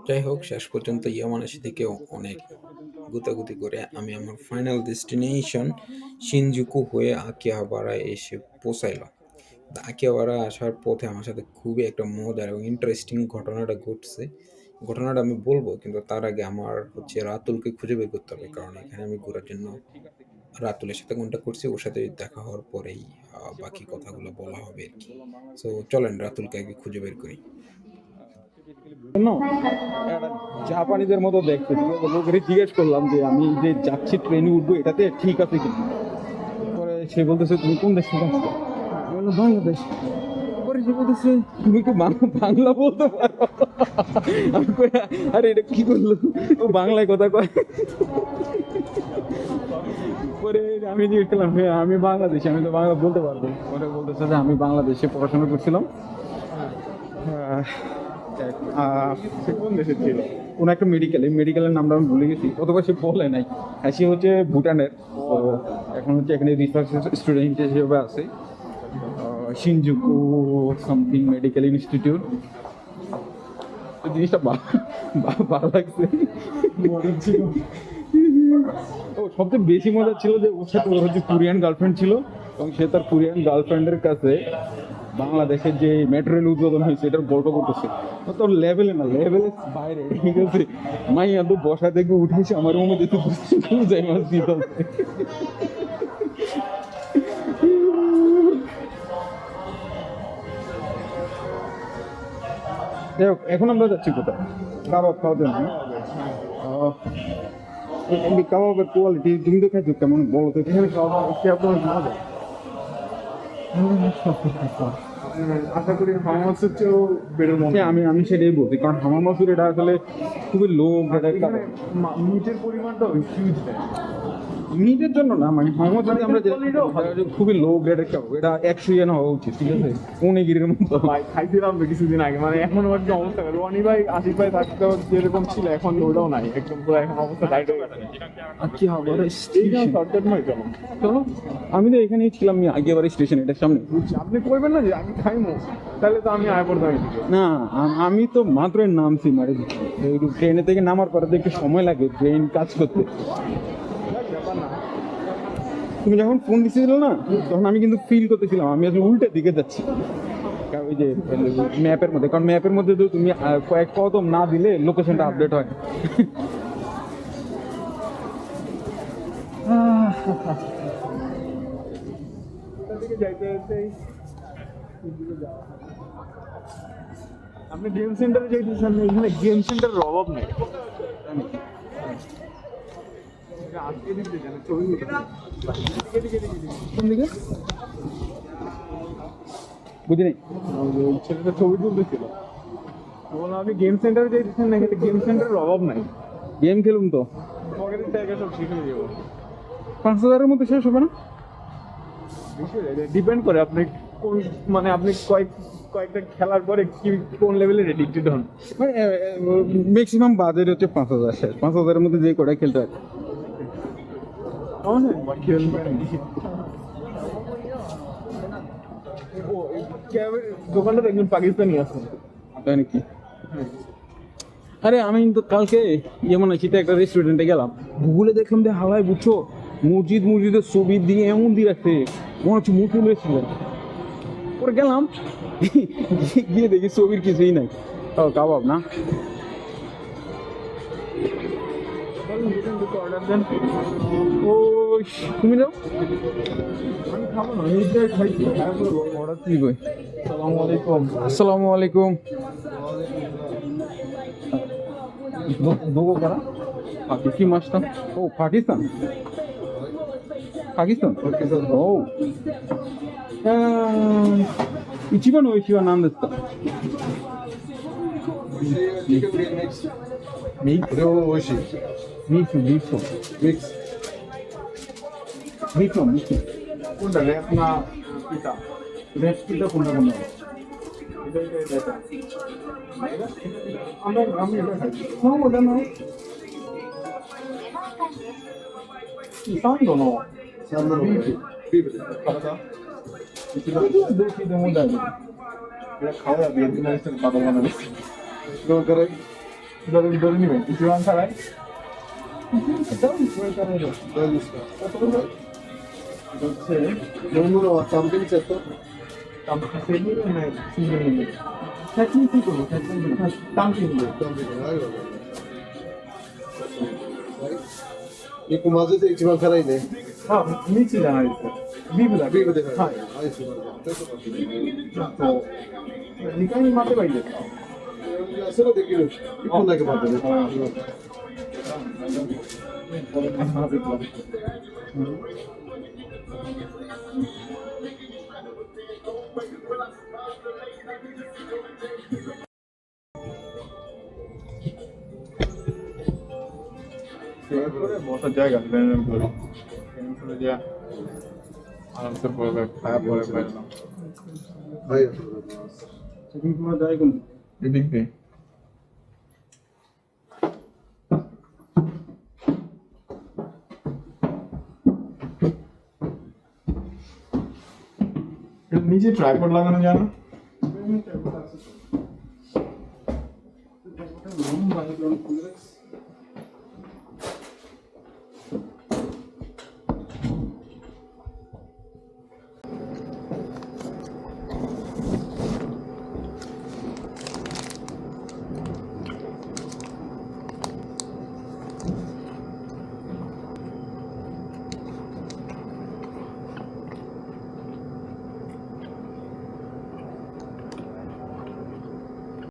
যাই হোক, শেষ পর্যন্ত ইয়ামানাশি থেকেও অনেক গুতাগুতি করে আমি আমার ফাইনাল ডেস্টিনেশন শিনজুকু হয়ে আকিহাবারায় এসে পৌঁছাইলাম। আকিহাবারা আসার পথে আমার সাথে খুবই একটা মজার এবং ইন্টারেস্টিং ঘটনাটা ঘটছে। ঘটনাটা আমি বলবো, কিন্তু তার আগে আমার হচ্ছে রাতুলকে খুঁজে বের করতে হবে, কারণ এখানে আমি ঘোরার জন্য রাতুলের সাথে কন্ট্যাক্ট করছি। ওর সাথে দেখা হওয়ার পরেই বাকি কথাগুলো বলা হবে আর কি। সো চলেন রাতুলকে আগে খুঁজে বের করি। না, একটা জাপানিদের মতো দেখতে, ঠিক আছে? লোকের জিজ্ঞেস করলাম যে আমি যে যাচ্ছি ট্রেনে উঠবো, এটাতে ঠিক আছে কিনা। পরে সে বলতেছে তুমি কোন দেশ থেকে আসছো? আমি বললাম বাংলাদেশ। পরে সে বলতেছে তুমি কি বাংলা বলতে পারো? আমি কই আরে এটা কি করলো, ও বাংলায় কথা কয়। পরে আমি জিজ্ঞেস করলাম হ্যাঁ আমি বাংলাদেশি, আমি তো বাংলা বলতে পারবো। পরে বলতেছে যে আমি বাংলাদেশে পড়াশোনা করছিলাম। সে কোন দেশের ছিল? কোন একটা মেডিকেল, এই মেডিকেলের নামটা আমি ভুলে গেছি, অথবা সে বলে নাই। হ্যাঁ, সে হচ্ছে ভুটানের। তো এখন হচ্ছে এখানে রিসার্চ স্টুডেন্ট হিসেবে আছে, শিনজুকু সামথিং মেডিকেল ইনস্টিটিউট। তো জিনিসটা ভালো লাগছে। মজা ছিল। ও সবচেয়ে বেশি মজা ছিল যে ওর সাথে ওর হচ্ছে কোরিয়ান গার্লফ্রেন্ড ছিল, এবং সে তার কোরিয়ান গার্লফ্রেন্ডের কাছে বাংলাদেশের যে মেট্রো রেল উদ্বোধন হয়েছে এটার গল্প করতেছে। তোর লেভেলে না, লেভেলের বাইরে, ঠিক আছে? মাইয়া তো বসা থেকে উঠেছে আমার রুমে দেখতে যাই মাছ দিতে হবে। যাই হোক, এখন আমরা যাচ্ছি কোথায়? কাবাব খাওয়ার জন্য না? এই কাবাবের কোয়ালিটি তুমি তো খাইছো, কেমন বলো তো? এখানে কাবাব আপনার মজা। আশা করি হামা মাছের চেয়েও বেড়ে মনে। আমি আমি সেটাই বলছি, কারণ হামা মাছের এটা আসলে খুবই লো গ্রেডের। মিটের পরিমাণটা হিউজ দেয়। মিটের জন্য না, মানে হামা মাছ যদি আমরা খুবই লো গ্রেডের খাবো, এটা 100 ইয়েন হওয়া উচিত, ঠিক আছে? উনিগিরির মতো। ভাই খাইছিলাম তো কিছুদিন আগে, মানে এখন আমার যে অবস্থা, রনি ভাই আশিক ভাই থাকতে যেরকম ছিল এখন ওটাও নাই, একদম পুরো এখন অবস্থা টাইট হয়ে গেছে। আকিহাবারা স্টেশন শর্টকাট নয়, চলো চলো। আমি তো এখানেই ছিলাম, আকিহাবারা স্টেশন, এটার সামনে। আপনি কইবেন না যে আমি খাইমো, তাহলে তো আমি আয় পড়তাম না। আমি তো মাত্র নামছি, মানে ট্রেনে থেকে নামার পরে তো একটু সময় লাগে ট্রেন কাজ করতে। তুমি যখন ফোন দিচ্ছিল না, তখন আমি কিন্তু ফিল করতেছিলাম আমি আসলে উল্টো দিকে যাচ্ছি। ওই যে ম্যাপের মধ্যে, কারণ ম্যাপের মধ্যে তো তুমি কয়েক কদম না দিলে লোকেশনটা আপডেট হয়। আপনি গেম সেন্টারে যাইতেছেন, এখানে গেম সেন্টারের অভাব নেই। কোন দিকে বুঝিনি, ছেলেটা ছবি তুলতেছিল। বললাম আপনি গেম সেন্টারে যাইতেছেন না, এখানে গেম সেন্টারের অভাব নাই। গেম খেলুন তো পকেটের টাকা সব শেষ হয়ে যাবো। 5,000-এর মধ্যে শেষ হবে না? ডিপেন্ড করে আপনি কোন, মানে আপনি কয়েকটা খেলার পরে কি কোন লেভেলের এডিক্টেড হন। ম্যাক্সিমাম বাজেট হচ্ছে 5,000 শেষ। 5,000-এর মধ্যে যে কটা খেলতে হয়। দোকানটা একজন পাকিস্তানি আছে, তাই নাকি? আরে আমি তো কালকে ইয়ামানাশিতে একটা রেস্টুরেন্টে গেলাম, গুগলে দেখলাম যে হালায় বুঝছো মসজিদের ছবি দিয়ে এমন দিয়ে রাখছে, মনে হচ্ছে মুসলিম রেস্টুরেন্ট। পরে গেলাম, গিয়ে দেখি ছবির কিছুই নাই। ও কাবাব না, ও তুমি যাও, আমি খাবো না, নিজে খাইছি অর্ডার দিবই। আসসালামু আলাইকুম। আসসালামু আলাইকুম। দোগো করা কি মাছটা? ও পাকিস্তান, পাকিস্তান ও ইচিবান ওইচিবা নাম দিচ্ছ মিক্স মিক্স মিক্স মিক্স কোনটা রেপ না পিতা? রেপ পিতা কোনটা কোনটা? আমি এটা খাই। ওটা নয়, সান্দো নো দেখি দেবো দাবি এটা খাওয়া যাবে, একদিন আসতে পারবো না। ধরে নিবেন কিছু ছাড়াই হচ্ছে Something set up. কি করবো দাম কিনবো Niku mazu de ichiban karai ne. あ、未知じゃないですか。ビーフだけ。ビーフではい。アイスが。2回に待てばいいですか。いや、それはできる。一本だけ待ってね。বসার জায়গা প্ল্যানের করে করে দিয়া আরামসে পড়বে খায়া পরে পাইলামはい。সেদিন তোমার যাই কোন এদিক দিয়ে নিচে ট্রাইপড লাগানো জানো